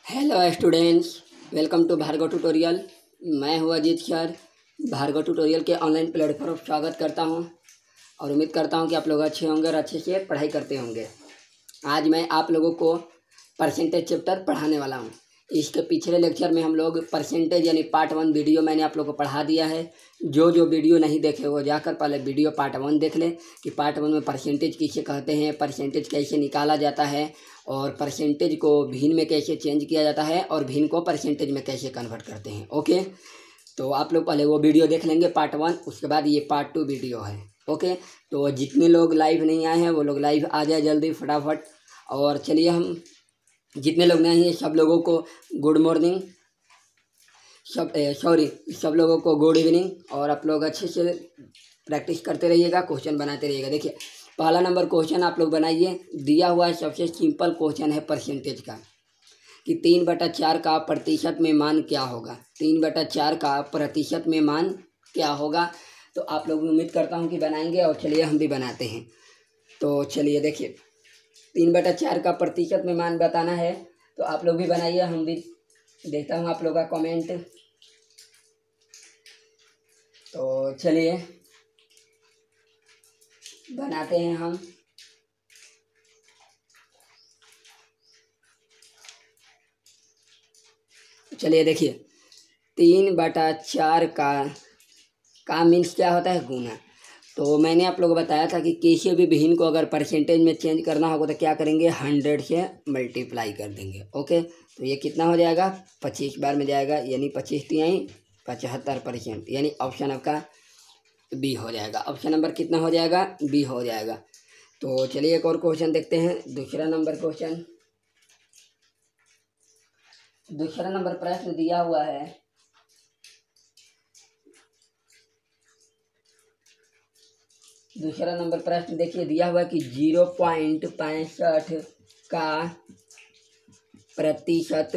Hello students, welcome to Bhargav tutorial. मैं हूँ Ajit sir. Bhargav tutorial के ऑनलाइन प्लेटफॉर्म पर स्वागत करता हूँ और उम्मीद करता हूँ कि आप लोग अच्छे होंगे और अच्छे से पढ़ाई करते होंगे। आज मैं आप लोगों को परसेंटेज चैप्टर पढ़ाने वाला हूँ। इसके पिछले लेक्चर में हम लोग परसेंटेज यानी पार्ट 1 वीडियो मैंने आप लोगों को पढ़ा दिया है। जो वीडियो नहीं देखे वो जाकर पहले वीडियो पार्ट 1 देख लें कि पार्ट 1 में परसेंटेज किसे कहते हैं, परसेंटेज कैसे निकाला जाता है और परसेंटेज को भिन्न में कैसे चेंज किया जाता है और भिन्न को परसेंटेज में कैसे कन्वर्ट करते हैं। ओके, तो आप लोग पहले वो वीडियो देख लेंगे पार्ट 1, उसके बाद ये पार्ट 2 वीडियो है। ओके, तो जितने लोग लाइव नहीं आए हैं वो लोग लाइव आ जाए जल्दी फटाफट। और चलिए, हम जितने लोग नहीं हैं सब लोगों को गुड मॉर्निंग, सब लोगों को गुड इवनिंग। और आप लोग अच्छे से प्रैक्टिस करते रहिएगा, क्वेश्चन बनाते रहिएगा। देखिए, पहला नंबर क्वेश्चन आप लोग बनाइए। दिया हुआ है, सबसे सिंपल क्वेश्चन है परसेंटेज का कि 3/4 का प्रतिशत में मान क्या होगा। 3/4 का प्रतिशत में मान क्या होगा। तो आप लोग उम्मीद करता हूँ कि बनाएंगे और चलिए हम भी बनाते हैं। तो चलिए देखिए, 3/4 का प्रतिशत में मान बताना है तो आप लोग भी बनाइए, हम भी देखता हूँ आप लोग का कमेंट। तो चलिए बनाते हैं हम। चलिए देखिए, 3/4 का मीन्स क्या होता है, गुना। तो मैंने आप लोगों को बताया था कि किसी भी भिन्न को अगर परसेंटेज में चेंज करना होगा तो क्या करेंगे, 100 से मल्टीप्लाई कर देंगे। ओके, तो ये कितना हो जाएगा, 25 बार में जाएगा, यानी 25 तिहाई 75%, यानी ऑप्शन आपका बी हो जाएगा। ऑप्शन नंबर कितना हो जाएगा, बी हो जाएगा। तो चलिए एक और क्वेश्चन देखते हैं। दूसरा नंबर प्रश्न दिया हुआ है। दूसरा नंबर प्रश्न देखिए, दिया हुआ है कि 0.65 का प्रतिशत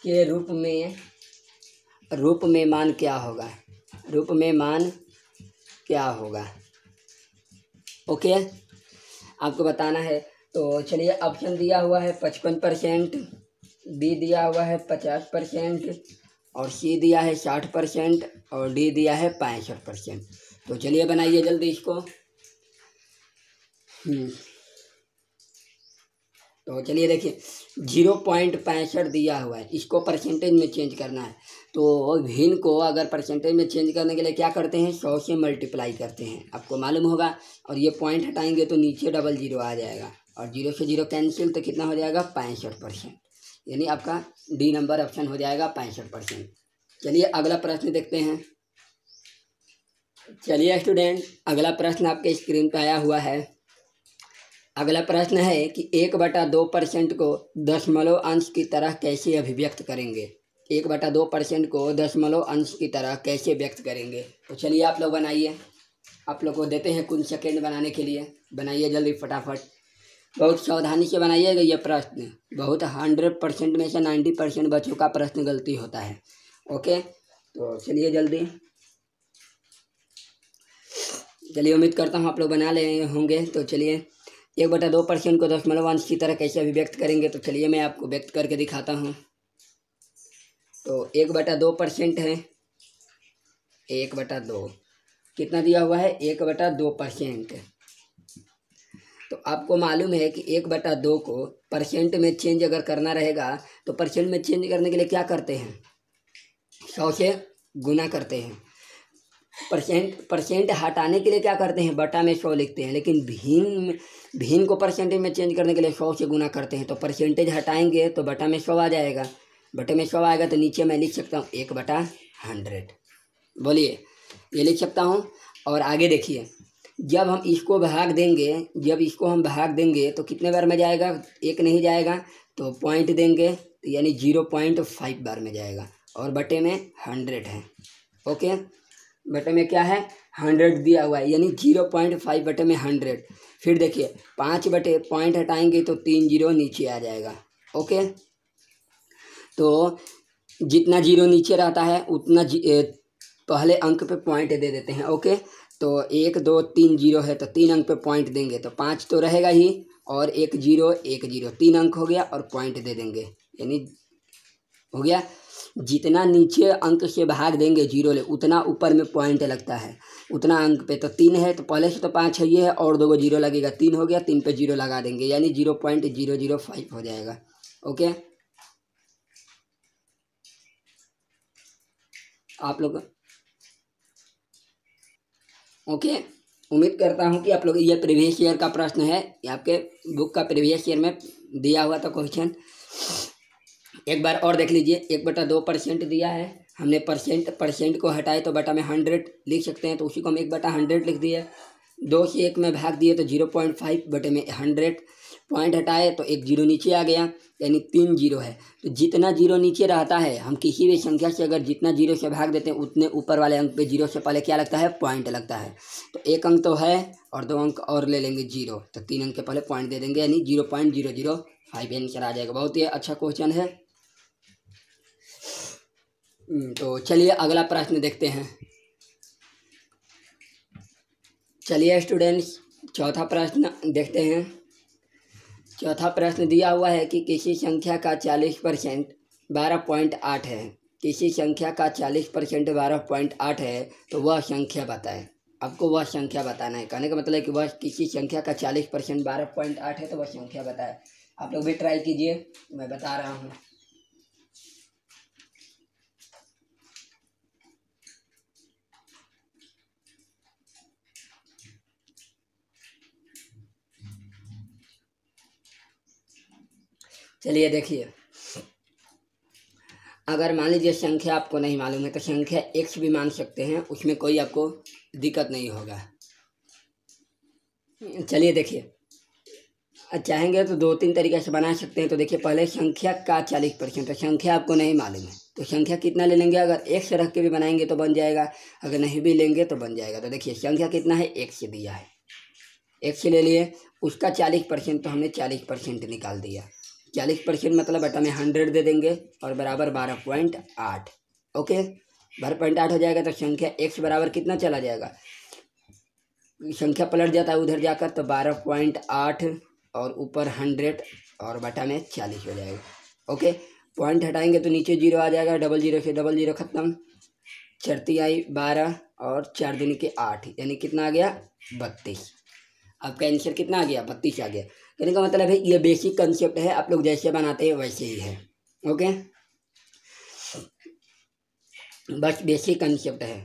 के रूप में मान क्या होगा। रूप में मान क्या होगा, ओके, आपको बताना है। तो चलिए, ऑप्शन दिया हुआ है 55%, बी दिया हुआ है 50% और सी दिया है 60% और डी दिया है 65%। तो चलिए बनाइए जल्दी इसको। तो चलिए देखिए, 0.65 दिया हुआ है, इसको परसेंटेज में चेंज करना है। तो भिन्न को अगर परसेंटेज में चेंज करने के लिए क्या करते हैं, 100 से मल्टीप्लाई करते हैं, आपको मालूम होगा। और ये पॉइंट हटाएंगे तो नीचे डबल 0 आ जाएगा और 0 से 0 कैंसिल, तो कितना हो जाएगा, 65%, यानी आपका डी नंबर ऑप्शन हो जाएगा 65%। चलिए अगला प्रश्न देखते हैं। चलिए स्टूडेंट, अगला प्रश्न आपके स्क्रीन पर आया हुआ है। अगला प्रश्न है कि 1/2% को दशमलव अंश की तरह कैसे अभिव्यक्त करेंगे। 1/2% को दशमलव अंश की तरह कैसे व्यक्त करेंगे। तो चलिए आप लोग बनाइए, आप लोग को देते हैं कुछ सेकेंड बनाने के लिए। बनाइए जल्दी फटाफट, बहुत सावधानी से बनाइएगा। ये प्रश्न बहुत 100% में से 90% बच्चों का प्रश्न गलती होता है। ओके, तो चलिए जल्दी, चलिए उम्मीद करता हूँ आप लोग बना ले होंगे। तो चलिए, 1/2% को दशमलव अंश की तरह कैसे अभिव्यक्त करेंगे। तो चलिए मैं आपको व्यक्त करके दिखाता हूँ। तो 1/2% है, 1/2 कितना दिया हुआ है, 1/2%। तो आपको मालूम है कि 1/2 को परसेंट में चेंज अगर करना रहेगा तो परसेंट में चेंज करने के लिए क्या करते हैं, 100 से गुना करते हैं। परसेंट हटाने के लिए क्या करते हैं, बटा में 100 लिखते हैं। लेकिन भिन्न को परसेंटेज में चेंज करने के लिए 100 से गुना करते हैं। तो परसेंटेज हटाएंगे तो बटा में 100 आ जाएगा, बटे में 100 आएगा तो नीचे मैं लिख सकता हूँ 1/100। बोलिए, ये लिख सकता हूँ। और आगे देखिए, जब हम इसको भाग देंगे तो कितने बार में जाएगा, एक नहीं जाएगा तो पॉइंट देंगे, तो यानी 0.5 बार में जाएगा और बटे में 100 है। ओके, बटे में क्या है, 100 दिया हुआ है, यानी 0.5 बटे में 100। फिर देखिए 5 बटे पॉइंट हटाएंगे तो 3 0 नीचे आ जाएगा। ओके, तो जितना 0 नीचे रहता है उतना पहले अंक पे पॉइंट दे देते हैं। ओके, तो 1 2 3 0 है तो 3 अंक पे पॉइंट देंगे तो 5 तो रहेगा ही और एक जीरो, 3 अंक हो गया और पॉइंट दे देंगे, यानी हो गया। जितना नीचे अंक से भाग देंगे जीरो ले उतना ऊपर में पॉइंट लगता है, उतना अंक पे। तो 3 है तो पहले से तो 5 है, ये है और 2 जीरो लगेगा, 3 हो गया, 3 पे जीरो लगा देंगे, यानी 0.005 हो जाएगा। ओके, आप लोग ओके, उम्मीद करता हूँ कि आप लोग, ये प्रीवियस ईयर का प्रश्न है, ये आपके बुक का प्रीवियस ईयर में दिया हुआ था क्वेश्चन। एक बार और देख लीजिए, 1/2% दिया है, हमने परसेंट को हटाए तो बटा में 100 लिख सकते हैं, तो उसी को हम 1/100 लिख दिए। 2 से 1 में भाग दिए तो 0.5 बटे में 100, पॉइंट हटाए तो एक जीरो नीचे आ गया, यानी 3 जीरो है। तो जितना जीरो नीचे रहता है, हम किसी भी संख्या से अगर जितना जीरो से भाग देते हैं उतने ऊपर वाले अंक पे जीरो से पहले क्या लगता है, पॉइंट लगता है। तो 1 अंक तो है और 2 अंक और ले लेंगे जीरो, तो 3 अंक के पहले पॉइंट दे देंगे, यानी 0.005 आंसर आ जाएगा। बहुत ही अच्छा क्वेश्चन है। तो चलिए अगला प्रश्न देखते हैं। चलिए स्टूडेंट्स, चौथा प्रश्न देखते हैं। चौथा प्रश्न दिया हुआ है कि किसी संख्या का 40% 12.8 है, किसी संख्या का 40% 12.8 है, तो वह संख्या बताएं। आपको वह संख्या बताना है, कहने का मतलब है कि वह किसी संख्या का 40% 12.8 है तो वह संख्या बताएं। आप लोग भी ट्राई कीजिए, मैं बता रहा हूँ। चलिए देखिए, अगर मान लीजिए संख्या आपको नहीं मालूम है तो संख्या x भी मान सकते हैं, उसमें कोई आपको दिक्कत नहीं होगा। चलिए देखिए, चाहेंगे तो 2-3 तरीके से बना सकते हैं। तो देखिए, पहले संख्या का 40%, तो संख्या आपको नहीं मालूम है तो संख्या कितना ले लेंगे, अगर x रख के भी बनाएंगे तो बन जाएगा, अगर नहीं भी लेंगे तो बन जाएगा। तो देखिए संख्या कितना है, x दिया है, x ले लिए, उसका 40%, तो हमने 40% निकाल दिया। 40% मतलब बटा में 100 दे देंगे और बराबर 12.8। ओके, 12.8 हो जाएगा। तो संख्या x बराबर कितना चला जाएगा, संख्या पलट जाता है उधर जाकर, तो 12.8 और ऊपर 100 और बटा में 40 हो जाएगा। ओके, पॉइंट हटाएंगे तो नीचे जीरो आ जाएगा, डबल जीरो से डबल जीरो खत्म, चरती आई 12 और 4 दूनी के 8, यानी कितना आ गया, 32। आपका आंसर कितना आ गया, 32 आ गया। कहने का मतलब है ये बेसिक कंसेप्ट है, आप लोग जैसे बनाते हैं वैसे ही है। ओके, बस बेसिक कंसेप्ट है,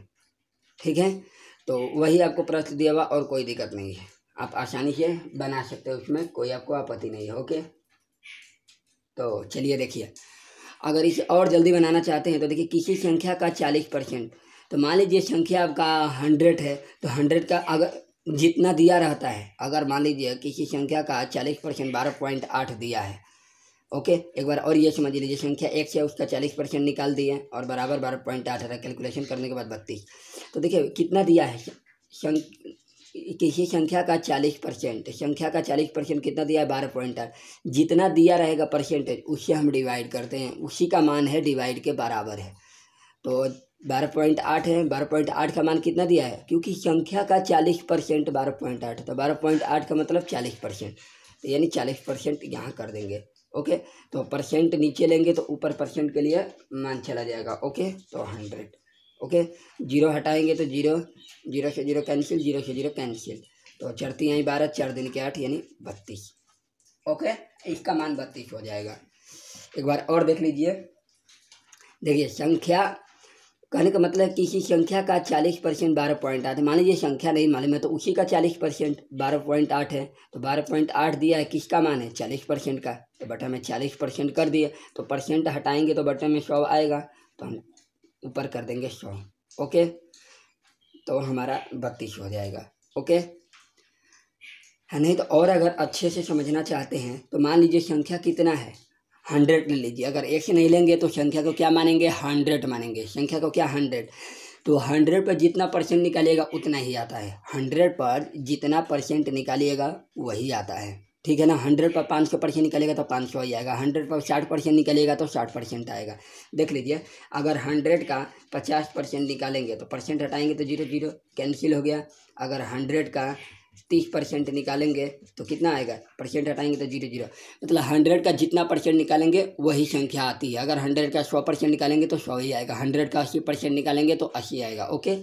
ठीक है। तो वही आपको प्रश्न दिया हुआ और कोई दिक्कत नहीं है, आप आसानी से बना सकते हो, उसमें कोई आपको आपत्ति नहीं है। ओके, तो चलिए देखिए, अगर इसे और जल्दी बनाना चाहते हैं तो देखिए, किसी संख्या का 40%, तो मान लीजिए संख्या आपका 100 है, तो 100 का अगर जितना दिया रहता है, अगर मान लीजिए किसी संख्या का 40% 12.8 दिया है। ओके, एक बार और ये समझ लीजिए, संख्या x है उसका 40% निकाल दिए और बराबर 12.8 है, कैलकुलेशन करने के बाद 32। तो देखिए कितना दिया है, किसी संख्या का 40%, संख्या का 40% कितना दिया है, 12.8। जितना दिया रहेगा परसेंटेज उससे हम डिवाइड करते हैं, उसी का मान है डिवाइड के बराबर है। तो 12.8 है, 12.8 का मान कितना दिया है, क्योंकि संख्या का 40% 12.8, तो 12.8 का मतलब 40%, तो यानी 40% यहाँ कर देंगे। ओके, तो परसेंट नीचे लेंगे तो ऊपर परसेंट के लिए मान चला जाएगा। ओके, तो 100। ओके, जीरो हटाएंगे तो जीरो, जीरो से जीरो कैंसिल, जीरो से जीरो कैंसिल, तो चढ़ती आई 12, 4 दिन के 8, यानी 32। ओके, इसका मान 32 हो जाएगा। एक बार और देख लीजिए, देखिए संख्या, कहने का मतलब किसी संख्या का 40% 12.8 है। मान लीजिए संख्या नहीं मालूम है तो उसी का 40% 12.8 है, तो 12.8 दिया है, किसका मान है, 40% का, तो बटा में 40% कर दिए, तो परसेंट हटाएंगे तो बटा में 100 आएगा, तो हम ऊपर कर देंगे 100। ओके, तो हमारा 32 हो जाएगा। ओके है, नहीं तो और अगर अच्छे से समझना चाहते हैं तो मान लीजिए संख्या कितना है, 100 ले लीजिए। अगर एक से नहीं लेंगे तो संख्या को क्या मानेंगे, 100 मानेंगे, संख्या को क्या 100, तो 100 पर जितना परसेंट निकालिएगा उतना ही आता है, 100 पर जितना परसेंट निकालिएगा वही आता है, ठीक है ना। 100 पर 500% निकलेगा तो 500 ही आएगा, 100 पर 60% निकलेगा तो 60% आएगा। देख लीजिए, अगर 100 का 50% निकालेंगे तो परसेंट हटाएंगे तो जीरो जीरो कैंसिल हो गया, अगर 100 का 30% निकालेंगे तो कितना आएगा, परसेंट हटाएंगे तो 0 0, मतलब 100 का जितना परसेंट निकालेंगे वही संख्या आती है। अगर 100 का 100% निकालेंगे तो 100 ही आएगा, 100 का 80% निकालेंगे तो 80 आएगा। ओके,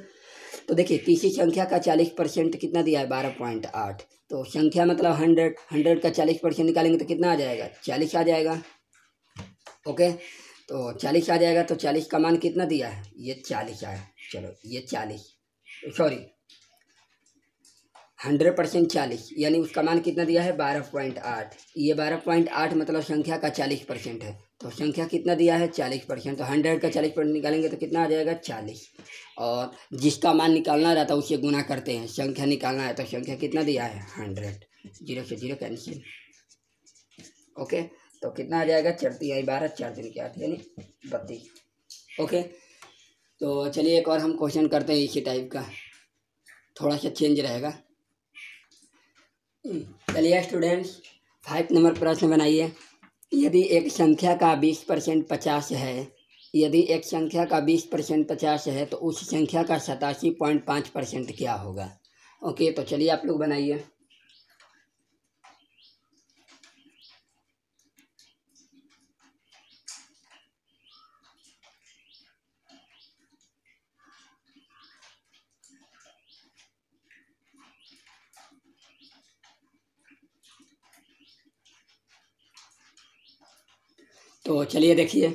तो देखिए तीसरी संख्या का 40% कितना दिया है, 12.8। तो संख्या मतलब 100 का 40% निकालेंगे तो कितना आ जाएगा, 40 आ जाएगा। ओके, तो 40 आ जाएगा। तो 40 का मान कितना दिया है, ये 40 आया। चलो ये 40, सॉरी 100% 40, यानी उसका मान कितना दिया है, 12.8। ये 12.8 मतलब संख्या का 40% है। तो संख्या कितना दिया है, 40%। तो 100 का 40% निकालेंगे तो कितना आ जाएगा, 40। और जिसका मान निकालना रहता है उसे गुना करते हैं, संख्या निकालना है तो संख्या कितना दिया है, 100। 0 से 0 कैंसिल। ओके, तो कितना आ जाएगा, 4 12, 4 दिन के 8 यानी 32। ओके, तो चलिए एक और हम क्वेश्चन करते हैं इसी टाइप का, थोड़ा सा चेंज रहेगा। चलिए स्टूडेंट्स, 5 नंबर प्रश्न बनाइए। यदि एक संख्या का 20% 50 है, यदि एक संख्या का 20% 50 है तो उस संख्या का 87.5% क्या होगा। ओके, तो चलिए आप लोग बनाइए। तो चलिए देखिए,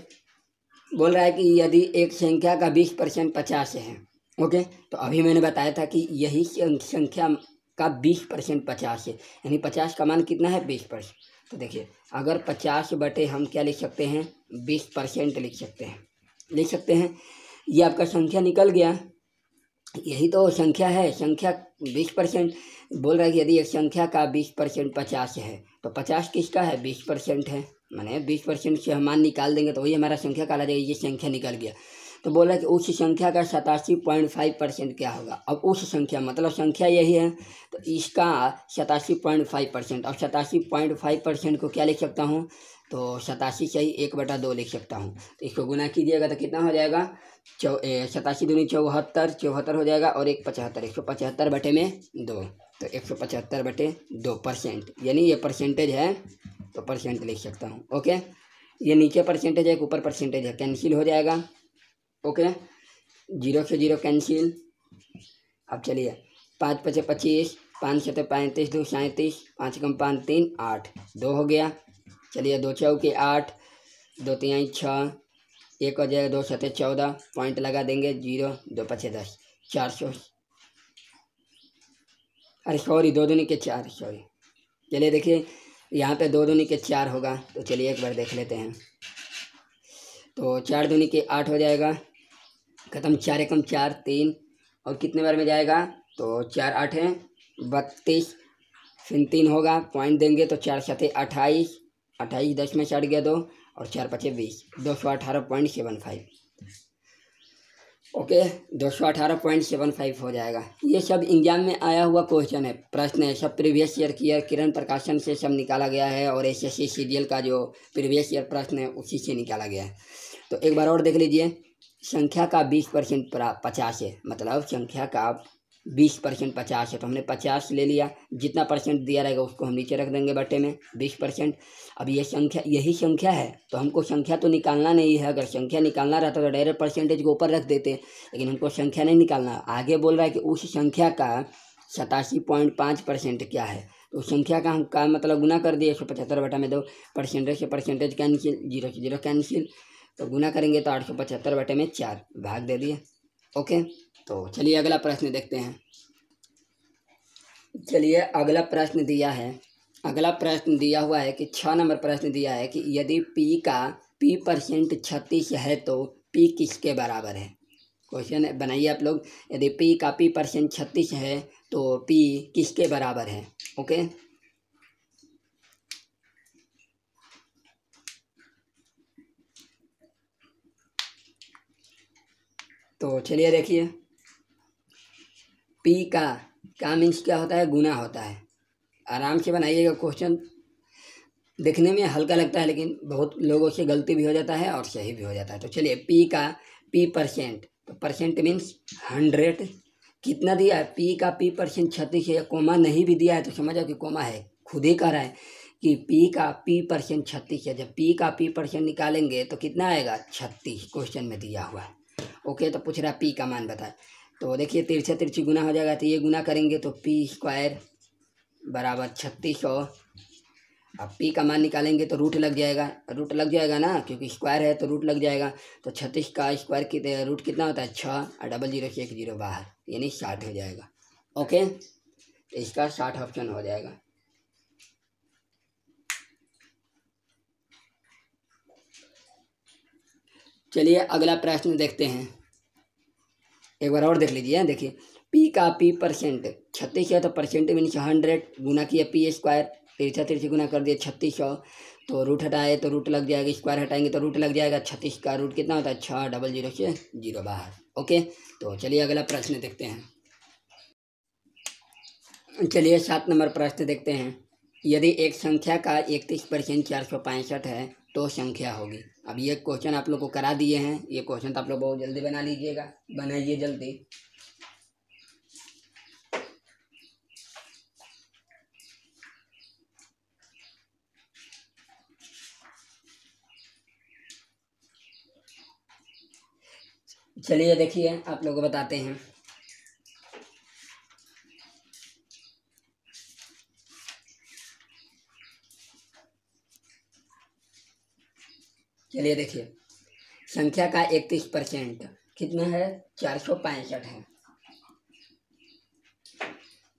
बोल रहा है कि यदि एक संख्या का 20% 50 है। ओके, तो अभी मैंने बताया था कि यही संख्या का 20% 50 है, यानी 50 का मान कितना है, 20%। तो देखिए अगर 50 बटे हम क्या लिख सकते हैं, 20% लिख सकते हैं। ये आपका संख्या निकल गया, यही तो संख्या है। संख्या 20% बोल रहा है कि यदि एक संख्या का 20% 50 है तो 50 किसका है, 20% है। माने 20% से हम मान निकाल देंगे तो वही हमारा संख्या कहला जाएगी। ये संख्या निकल गया। तो बोल रहा है कि उस संख्या का 87.5% क्या होगा। अब उस संख्या मतलब संख्या यही है, तो इसका 87.5%। अब 87.5% को क्या लिख सकता हूँ, तो 87 से ही 1/2 लिख सकता हूँ। तो इसको गुना कीजिएगा तो कितना हो जाएगा, 87 दूनी 74, 74 हो जाएगा और 1 75, 175 बटे में 2, तो 175 बटे 2%, यानी ये परसेंटेज है तो परसेंट लिख सकता हूँ। ओके, ये नीचे परसेंटेज है, ऊपर परसेंटेज है, कैंसिल हो जाएगा। ओके, 0 से 0 कैंसिल। अब चलिए 5 5 25, 5 7 35, 2 37, 5 कम 5 3 8, 2 हो गया। चलिए 2 चौके 8, 2 3 6, 1 हो जाएगा, 2 7 14, पॉइंट लगा देंगे 0, 2 5 10, 400, अरे सॉरी 2 दूनी के 4, सॉरी। चलिए देखिए यहाँ पे 2 दूनी के 4 होगा, तो चलिए एक बार देख लेते हैं। तो 4 दूनी के 8 हो जाएगा, खत्म। 4 एकम 4 3, और कितने बार में जाएगा, तो 4 8 है 32, फिर 3 होगा, पॉइंट देंगे तो 4 7 28, 28 10 में चढ़ गया 2, और 4 5 20, 218.75। ओके, 218.75 हो जाएगा। ये सब एग्जाम में आया हुआ क्वेश्चन है, प्रश्न है, सब प्रीवियस ईयर की किरण प्रकाशन से सब निकाला गया है, और एसएससी सीजीएल का जो प्रीवियस ईयर प्रश्न है उसी से निकाला गया है। तो एक बार और देख लीजिए, संख्या का 20% 50 है, मतलब संख्या का 20% 50 है, तो हमने 50 ले लिया, जितना परसेंट दिया रहेगा उसको हम नीचे रख देंगे बटे में 20%। अब ये संख्या यही संख्या है, तो हमको संख्या तो निकालना नहीं है। अगर संख्या निकालना रहता तो डायरेक्ट परसेंटेज को ऊपर रख देते, लेकिन हमको संख्या नहीं निकालना। आगे बोल रहा है कि उस संख्या का 87.5% क्या है, तो उस संख्या का हम का मतलब गुना कर दिए 175 बटा में 2, परसेंटेज से परसेंटेज कैंसिल, 0 से 0 कैंसिल, तो गुना करेंगे तो 875 बटे में 4 भाग दे दिए। ओके, तो चलिए अगला प्रश्न देखते हैं। चलिए अगला प्रश्न दिया है, अगला प्रश्न दिया हुआ है कि 6 नंबर प्रश्न दिया है कि यदि p का p% 36 है तो p किसके बराबर है। क्वेश्चन बनाइए आप लोग, यदि p का p% 36 है तो p किसके बराबर है। ओके, तो चलिए देखिए, p का मीन्स क्या होता है, गुना होता है। आराम से बनाइएगा, क्वेश्चन देखने में हल्का लगता है लेकिन बहुत लोगों से गलती भी हो जाता है और सही भी हो जाता है। तो चलिए p का p%, तो परसेंट मीन्स 100 कितना दिया है, पी का पी परसेंट 36 है, कोमा नहीं भी दिया है तो समझ जाओ कि कोमा है, खुद ही कह रहा है कि पी का पी परसेंट 36 है। जब पी का पी परसेंट निकालेंगे तो कितना आएगा, 36 क्वेश्चन में दिया हुआ है। ओके, तो पूछ रहा पी का मान बताए, तो देखिए तिरछा तिरछी गुना हो जाएगा, तो ये गुना करेंगे तो पी स्क्वायर बराबर 3600। अब पी का मान निकालेंगे तो रूट लग जाएगा ना, क्योंकि स्क्वायर है तो रूट लग जाएगा। तो 36 का स्क्वायर कितने, रूट कितना होता है 6, और 00 से 1 0 बाहर, यानी 60 हो जाएगा। ओके, तो इसका 60 ऑप्शन हो जाएगा। चलिए अगला प्रश्न देखते हैं, एक बार और देख लीजिए। देखिए पी का पी परसेंट 36 है, तो परसेंट मीन्स 100 गुना किया पी स्क्वायर, तिरछा तिरछी गुना कर दिया 3600, तो रूट हटाए तो रूट लग जाएगा, स्क्वायर हटाएंगे तो रूट लग जाएगा। 36 का रूट कितना होता है 6, 00 से 0 बाहर। ओके, तो चलिए अगला प्रश्न देखते हैं। चलिए 7 नंबर प्रश्न देखते हैं। यदि एक संख्या का 31% 465 है तो संख्या होगी। अब ये क्वेश्चन आप लोग को करा दिए हैं, ये क्वेश्चन तो आप लोग बहुत जल्दी बना लीजिएगा, बनाइए जल्दी। चलिए देखिए आप लोग को बताते हैं। चलिए देखिए संख्या का 31% कितना है, 465 है।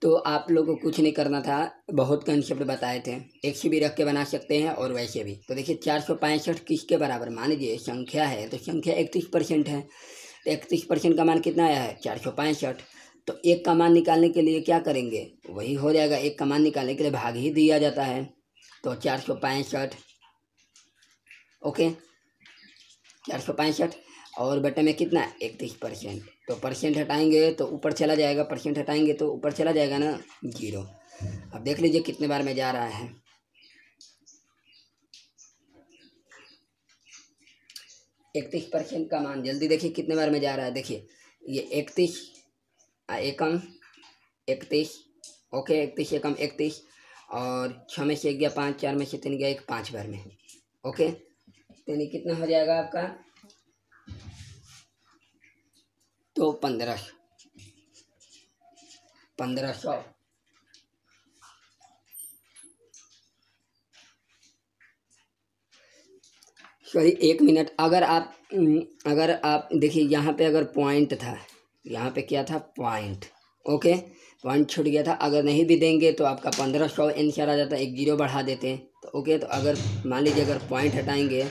तो आप लोग को कुछ नहीं करना था, बहुत कंसेप्ट बताए थे, एक से भी रख के बना सकते हैं और वैसे भी। तो देखिए 465 किसके बराबर, मान लीजिए संख्या है तो संख्या 31% है, तो 31% का मान कितना आया है 465। तो एक का मान निकालने के लिए क्या करेंगे, वही हो जाएगा, एक का मान निकालने के लिए भाग ही दिया जाता है। तो 465, ओके 465 और बटे में कितना 31%, तो परसेंट हटाएंगे तो ऊपर चला जाएगा, परसेंट हटाएंगे तो ऊपर चला जाएगा ना 0। अब देख लीजिए कितने बार में जा रहा है, 31% का मान जल्दी देखिए कितने बार में जा रहा है। देखिए ये 31 एकम 31, ओके 31 एकम 31, और 6 में से 1 गया 5, 4 में से 3 गया 1, 5 बार में। ओके, तो ये कितना हो जाएगा आपका, तो 1500। सॉरी 1 मिनट, अगर आप देखिए यहाँ पे अगर पॉइंट था, यहाँ पे क्या था पॉइंट, ओके पॉइंट छूट गया था, अगर नहीं भी देंगे तो आपका 1500 आंसर आ जाता, एक 0 बढ़ा देते हैं तो ओके। तो अगर मान लीजिए अगर पॉइंट हटाएंगे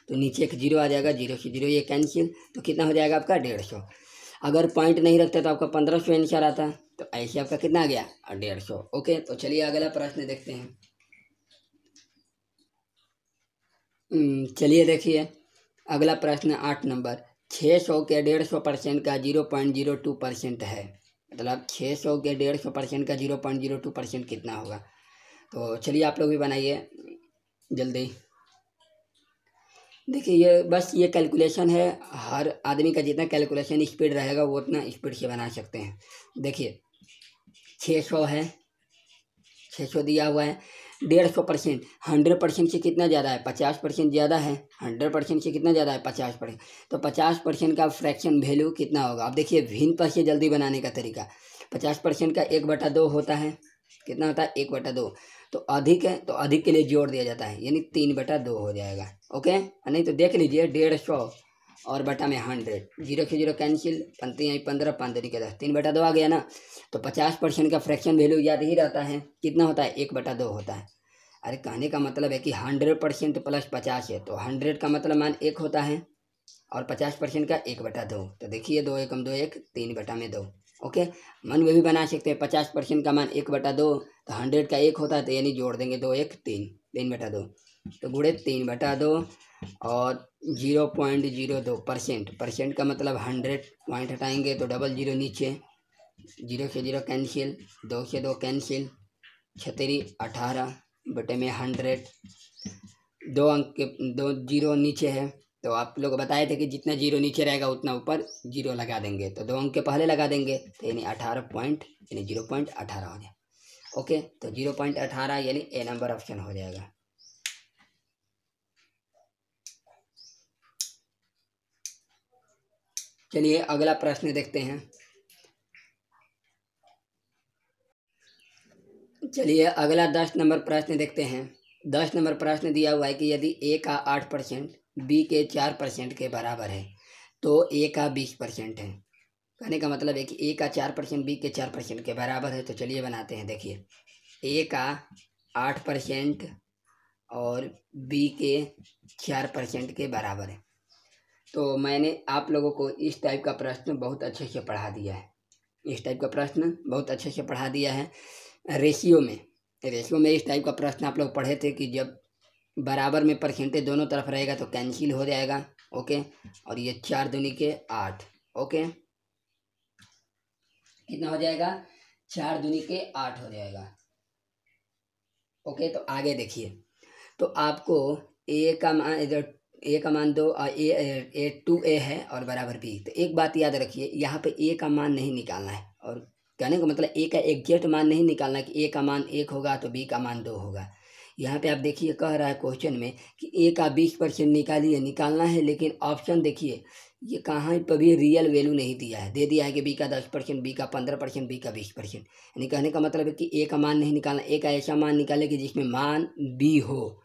तो नीचे एक 0 आ जाएगा, 0 से 0 ये कैंसिल, तो कितना हो जाएगा आपका 150। अगर पॉइंट नहीं रखते तो आपका 1500 आंसर आता, तो ऐसे आपका कितना आ गया 150। ओके, तो चलिए अगला प्रश्न देखते हैं। चलिए देखिए अगला प्रश्न 8 नंबर, 600 के 150% का 0.02% है, मतलब 600 के 150% का 0.02% कितना होगा। तो चलिए आप लोग भी बनाइए जल्दी। देखिए ये बस ये कैलकुलेशन है, हर आदमी का जितना कैलकुलेशन स्पीड रहेगा वो उतना स्पीड से बना सकते हैं। देखिए 600 है, 600 दिया हुआ है, 150%, 100% से कितना ज़्यादा है 50% ज़्यादा है, 100% से कितना ज़्यादा है 50%, तो 50% का फ्रैक्शन वैल्यू कितना होगा। अब देखिए भिन्न पर से जल्दी बनाने का तरीका, 50% का 1/2 होता है, कितना होता है 1/2, तो अधिक है तो अधिक के लिए जोड़ दिया जाता है, यानी 3/2 हो जाएगा। ओके, नहीं तो देख लीजिए 150 और बटा में 100, 0 से 0 कैंसिल, 15 5 के 10, 3/2 आ गया ना। तो 50% का फ्रैक्शन वैल्यू याद ही रहता है, कितना होता है 1/2 होता है। अरे कहने का मतलब है कि 100% प्लस 50 है, तो 100 का मतलब मान 1 होता है, और 50% का 1/2, तो देखिए 2 एकम 2 1, 3/2। ओके, मन में भी बना सकते हैं, 50% का मान 1/2, तो 100 का 1 होता है, तो यानी जोड़ देंगे 2 1 3, 3/2, तो गुणे 3/2 और 0.02%, परसेंट का मतलब 100, पॉइंट हटाएंगे तो 00 नीचे, 0 से 0 कैंसिल, 2 से 2 कैंसिल, 18 बटे में 100, 2 अंक के 2 0 नीचे है तो आप लोग बताए थे कि जितना जीरो नीचे रहेगा उतना ऊपर जीरो लगा देंगे, तो 2 अंक के पहले लगा देंगे, तो यानी 18 पॉइंट यानी 0.18 हो जाए। ओके, तो 0.18 यानी ए नंबर ऑप्शन हो जाएगा। चलिए अगला प्रश्न देखते हैं। चलिए अगला 10 नंबर प्रश्न देखते हैं। 10 नंबर प्रश्न दिया हुआ है कि यदि ए का 8% बी के 4% के बराबर है तो ए का 20% है। कहने का मतलब है कि ए का 4% बी के 4% के बराबर है। तो चलिए बनाते हैं। देखिए, ए का 8% और बी के 4% के बराबर है। तो मैंने आप लोगों को इस टाइप का प्रश्न बहुत अच्छे से पढ़ा दिया है। इस टाइप का प्रश्न बहुत अच्छे से पढ़ा दिया है। रेशियो में इस टाइप का प्रश्न आप लोग पढ़े थे कि जब बराबर में परसेंटेज दोनों तरफ रहेगा तो कैंसिल हो जाएगा। ओके, और ये 4 दूनी के 8। ओके, कितना हो जाएगा? 4 दूनी के 8 हो जाएगा। ओके, तो आगे देखिए, तो आपको ए का मान इधर ए का मान 2 और ए 2a है और बराबर बी। तो एक बात याद रखिए, यहाँ पे ए का मान नहीं निकालना है, और कहने का मतलब ए का एग्जैक्ट मान नहीं निकालना कि ए का मान 1 होगा तो बी का मान 2 होगा। यहाँ पे आप देखिए कह रहा है क्वेश्चन में कि ए का 20% निकालिए, निकालना है, लेकिन ऑप्शन देखिए ये कहाँ पर भी रियल वैल्यू नहीं दिया है। दे दिया है कि बी का 10%, बी का 15%, बी का 20%। यानी कहने का मतलब है कि ए का मान नहीं निकालना, ए का ऐसा मान निकाले कि जिसमें मान बी हो।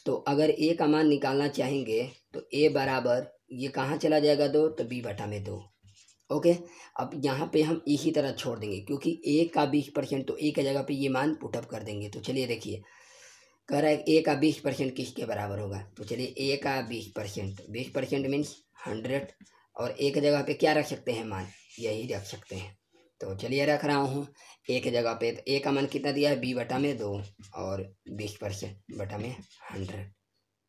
तो अगर ए का मान निकालना चाहेंगे तो ए बराबर ये कहाँ चला जाएगा 2, तो बी बटा में 2। ओके, अब यहाँ पे हम इसी तरह छोड़ देंगे क्योंकि ए का 20%, तो ए की जगह पे ये मान पुटअप कर देंगे। तो चलिए देखिए, कह रहा है ए का 20% किसके बराबर होगा। तो चलिए ए का 20% मीन्स 100, और ए की जगह पे क्या रख सकते हैं मान, यही रख सकते हैं। तो चलिए रख रहा हूँ ए की जगह पे। तो ए का मान कितना दिया है, बी बटा में 2 और 20% बटा में 100।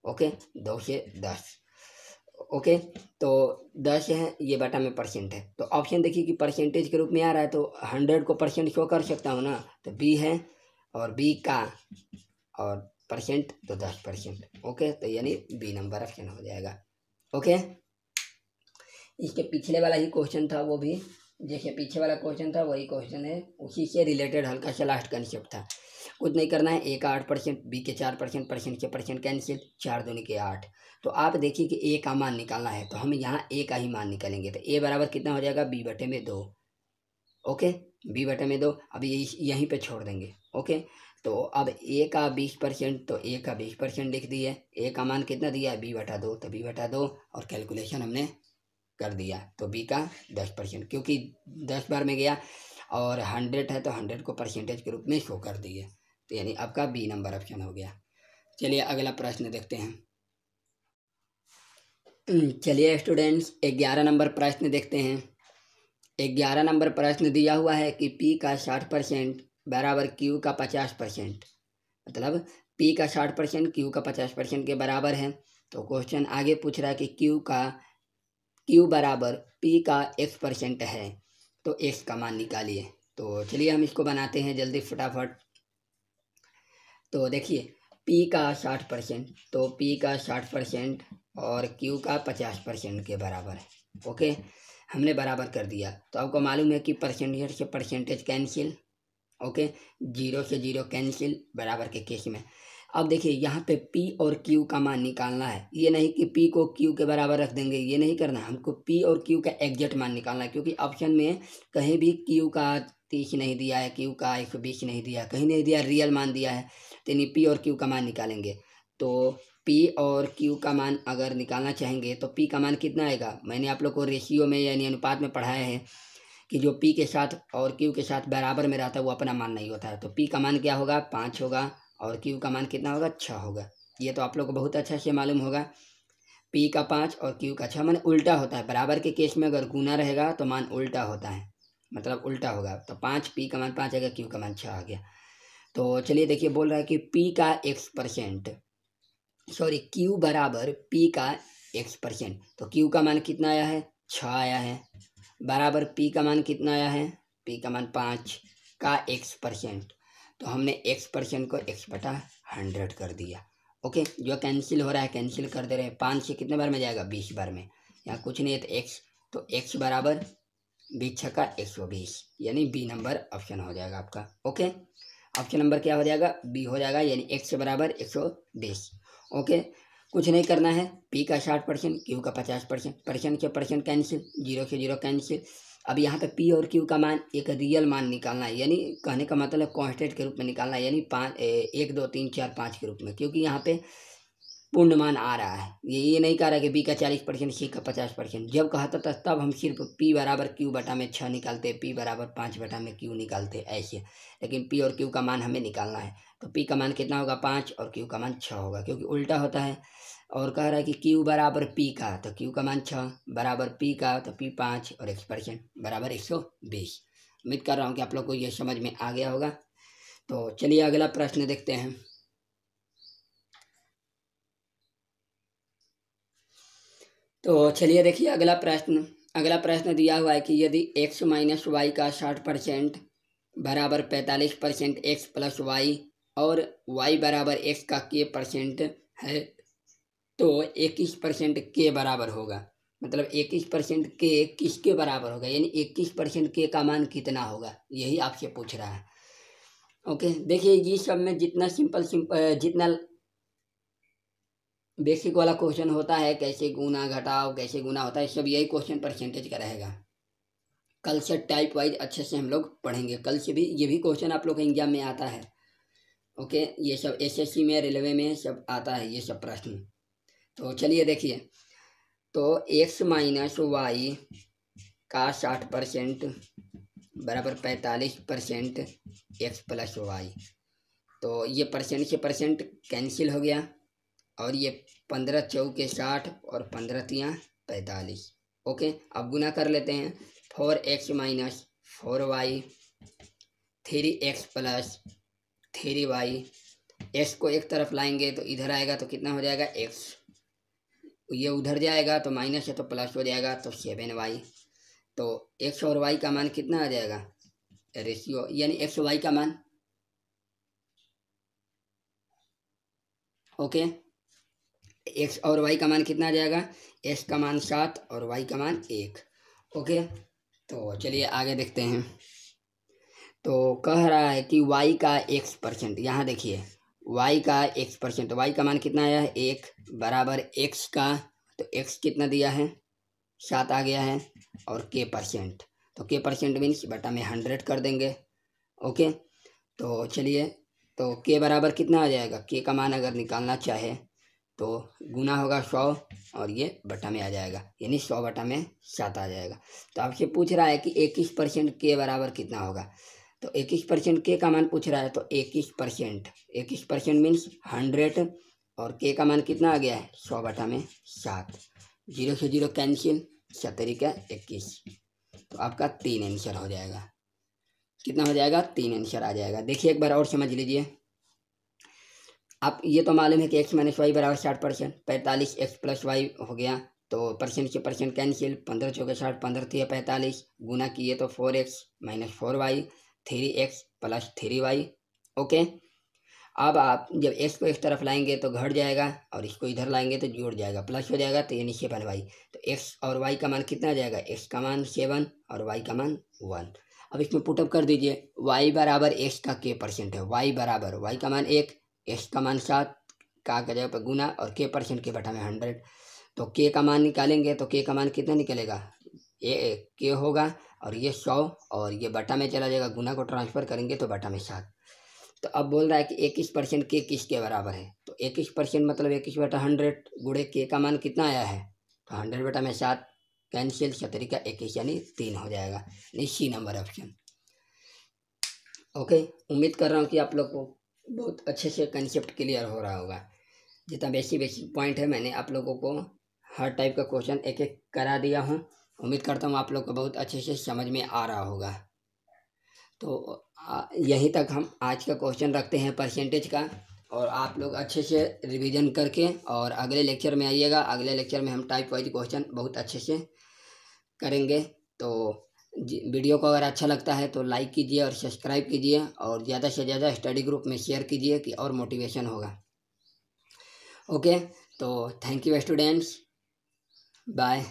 ओके, 2 से 10। ओके, तो 10 है, ये बटा में परसेंट है। तो ऑप्शन देखिए कि परसेंटेज के रूप में आ रहा है, तो 100 को परसेंट शो कर सकता हूँ ना, तो बी है और बी का और परसेंट तो 10%। ओके, तो यानी बी नंबर ऑप्शन हो जाएगा। ओके, इसके पिछले वाला ही क्वेश्चन था, वो भी जैसे पीछे वाला क्वेश्चन था वही क्वेश्चन है, उसी से रिलेटेड हल्का सा लास्ट कंसेप्ट था। कुछ नहीं करना है, ए का 8%, बी के 4%, परसेंट के परसेंट कैंसिल, 4 दूनी के 8। तो आप देखिए कि ए का मान निकालना है, तो हम यहाँ ए का ही मान निकालेंगे। तो ए बराबर कितना हो जाएगा, बी बटे में 2। ओके, बी बटे में 2, अब यहीं पे छोड़ देंगे। ओके, तो अब ए का 20%, तो ए का 20% लिख दिए। ए का मान कितना दिया है, बी बटा 2, तो बी बटा 2, और कैलकुलेशन हमने कर दिया। तो बी का 10%, क्योंकि 10 बार में गया और 100 है तो 100 को परसेंटेज के रूप में शो कर दिए। तो यानी आपका बी नंबर ऑप्शन हो गया। चलिए अगला प्रश्न देखते हैं। चलिए स्टूडेंट्स 11 नंबर प्रश्न देखते हैं। 11 नंबर प्रश्न दिया हुआ है कि पी का 60% बराबर क्यू का 50%, मतलब पी का 60% क्यू का 50% के बराबर है। तो क्वेश्चन आगे पूछ रहा है कि क्यू बराबर पी का x% है, तो x का मान निकालिए। तो चलिए हम इसको बनाते हैं जल्दी फटाफट। तो देखिए p का 60%, तो p का 60% और q का 50% के बराबर है। ओके, हमने बराबर कर दिया। तो आपको मालूम है कि परसेंटेज से परसेंटेज कैंसिल। ओके, 0 से 0 कैंसिल बराबर के केस में। अब देखिए यहाँ पे P और Q का मान निकालना है, ये नहीं कि P को Q के बराबर रख देंगे, ये नहीं करना। हमको P और Q का एग्जैक्ट मान निकालना है, क्योंकि ऑप्शन में कहीं भी Q का 30 नहीं दिया है, Q का 120 नहीं दिया, कहीं नहीं दिया, रियल मान दिया है। तो यानी P और Q का मान निकालेंगे। तो P और Q का मान अगर निकालना चाहेंगे तो P का मान कितना आएगा, मैंने आप लोग को रेशियो में यानी अनुपात में पढ़ाया है कि जो P के साथ और Q के साथ बराबर में रहता है वो अपना मान नहीं होता है। तो P का मान क्या होगा, 5 होगा, और Q का मान कितना होगा, 6 होगा। ये तो आप लोग को बहुत अच्छा से मालूम होगा। P का 5 और Q का 6 मान उल्टा होता है। बराबर के केस में अगर गुना रहेगा तो मान उल्टा होता है, मतलब उल्टा होगा। तो 5 P का मान 5 आएगा, Q का मान 6 आ गया। तो चलिए देखिए, बोल रहा है कि P का x%, सॉरी Q बराबर P का x%, तो Q का मान कितना आया है, 6 आया है, बराबर P का मान कितना आया है, P का मान 5 का x%। तो हमने x% को x बटा 100 कर दिया। ओके, जो कैंसिल हो रहा है कैंसिल कर दे रहे हैं। 5 से कितने बार में जाएगा, 20 बार में। यहाँ कुछ नहीं है तो एक्स, तो एक्स बराबर 20 छक्का 120, यानी बी नंबर ऑप्शन हो जाएगा आपका। ओके, ऑप्शन नंबर क्या हो जाएगा, बी हो जाएगा, यानी एक्स बराबर 120। ओके, कुछ नहीं करना है। पी का 60%, क्यू का 50%, परसेंट से परसेंट कैंसिल, जीरो से जीरो कैंसिल। अब यहाँ पे पी और क्यू का मान एक रियल मान निकालना है, यानी कहने का मतलब कांस्टेंट के रूप में निकालना है, यानी 1 2 3 4 5 के रूप में, क्योंकि यहाँ पे पूर्ण मान आ रहा है। ये नहीं कह रहा कि बी का 40%, सी का 50%। जब कहता था तब हम सिर्फ पी बराबर क्यू बटा में 6 निकालते, पी बराबर 5 बटा में क्यू निकालते ऐसे, लेकिन पी और क्यू का मान हमें निकालना है। तो पी का मान कितना होगा, 5, और क्यू का मान 6 होगा, क्योंकि उल्टा होता है। और कह रहा है कि क्यू बराबर पी का, तो क्यू का मान 6 बराबर पी का, तो पी 5 और 1% बराबर 120। उम्मीद कर रहा हूँ कि आप लोग को ये समझ में आ गया होगा। तो चलिए अगला प्रश्न देखते हैं। तो चलिए देखिए अगला प्रश्न दिया हुआ है कि यदि x माइनस वाई का 60% बराबर 45% एक्स प्लस वाई और y बराबर x का k% है, तो 21% के बराबर होगा। मतलब 21% के किसके बराबर होगा, यानी 21% के का मान कितना होगा, यही आपसे पूछ रहा है। ओके, देखिए ये सब में जितना जितना बेसिक वाला क्वेश्चन होता है, कैसे गुना घटाव कैसे गुना होता है, सब यही क्वेश्चन परसेंटेज का रहेगा। कल से टाइप वाइज अच्छे से हम लोग पढ़ेंगे। कल से भी ये भी क्वेश्चन आप लोग के एग्जाम में आता है। ओके, ये सब एसएससी में, रेलवे में सब आता है ये सब प्रश्न। तो चलिए देखिए, तो एक्स माइनस वाई का 60% बराबर 45% एक्स प्लस वाई। तो ये परसेंट से परसेंट कैंसिल हो गया, और ये 15 चौके 60 और 15 तियाँ 45। ओके, अब गुना कर लेते हैं। 4x minus 4y, 3x plus 3y। x को एक तरफ लाएंगे तो इधर आएगा तो कितना हो जाएगा, x, ये उधर जाएगा तो माइनस है तो प्लस हो जाएगा, तो 7y। तो x और y का मान कितना आ जाएगा, रेशियो, यानी x y का मान। ओके, एक्स और वाई का मान कितना आ जाएगा, एक्स का मान 7 और वाई का मान 1। ओके, तो चलिए आगे देखते हैं। तो कह रहा है कि वाई का x%, यहाँ देखिए वाई का x%, वाई का मान कितना आया है, 1 बराबर एक्स का, तो एक्स कितना दिया है, 7 आ गया है, और k%, तो k% मीन्स बटा में 100 कर देंगे। ओके, तो चलिए, तो k बराबर कितना आ जाएगा, k का मान अगर निकालना चाहे तो गुना होगा 100, और ये बटा में आ जाएगा, यानी 100 बटा में 7 आ जाएगा। तो आपसे पूछ रहा है कि 21% के बराबर कितना होगा, तो 21% के का मान पूछ रहा है, तो 21% मीन्स 100, और के का मान कितना आ गया है, 100 बटा में 7, जीरो से जीरो कैंसिल, 70 का 21। तो आपका 3 आंसर हो जाएगा। कितना हो जाएगा, 3 आंसर आ जाएगा। देखिए एक बार और समझ लीजिए। आप ये तो मालूम है कि एक्स माइनस वाई बराबर 60%, 45 एक्स प्लस वाई हो गया, तो परसेंट से परसेंट कैंसिल, 15 चौके 60, 15 3 45, गुना किए तो 4x minus 4y, 3x plus 3y। Okay, अब आप जब x को एक तरफ लाएंगे तो घट जाएगा, और इसको इधर लाएंगे तो जुड़ जाएगा, प्लस हो जाएगा, तो ये नीचे बन y। तो x और y का मान कितना आ जाएगा, x का मान 7 और y का मान 1। अब इसमें पुटअप कर दीजिए, y बराबर x का k% है, y बराबर y का मान 1, x का मान 7 का जगह पर गुना, और k% के बटा में 100। तो k का मान निकालेंगे तो k का मान कितना निकलेगा, ये k होगा, और ये 100, और ये बटा में चला जाएगा, गुना को ट्रांसफर करेंगे तो बटा में 7। तो अब बोल रहा है कि 21% के किसके बराबर है, तो 21% मतलब 21 बटा 100 गुणे के का मान कितना आया है, तो 100 बटा में 7 कैंसिल, 70 का 21, यानी 3 हो जाएगा, यानी सी नंबर ऑप्शन। ओके, उम्मीद कर रहा हूँ कि आप लोग को बहुत अच्छे से कंसेप्ट क्लियर हो रहा होगा। जितना बेसिक पॉइंट है मैंने आप लोगों को हर टाइप का क्वेश्चन एक एक करा दिया हूँ। उम्मीद करता हूँ आप लोग को बहुत अच्छे से समझ में आ रहा होगा। तो यहीं तक हम आज का क्वेश्चन रखते हैं परसेंटेज का, और आप लोग अच्छे से रिवीजन करके और अगले लेक्चर में आइएगा। अगले लेक्चर में हम टाइप वाइज क्वेश्चन बहुत अच्छे से करेंगे। तो वीडियो को अगर अच्छा लगता है तो लाइक कीजिए और सब्सक्राइब कीजिए, और ज़्यादा से ज़्यादा स्टडी ग्रुप में शेयर कीजिए कि और मोटिवेशन होगा। ओके, तो थैंक यू स्टूडेंट्स, बाय।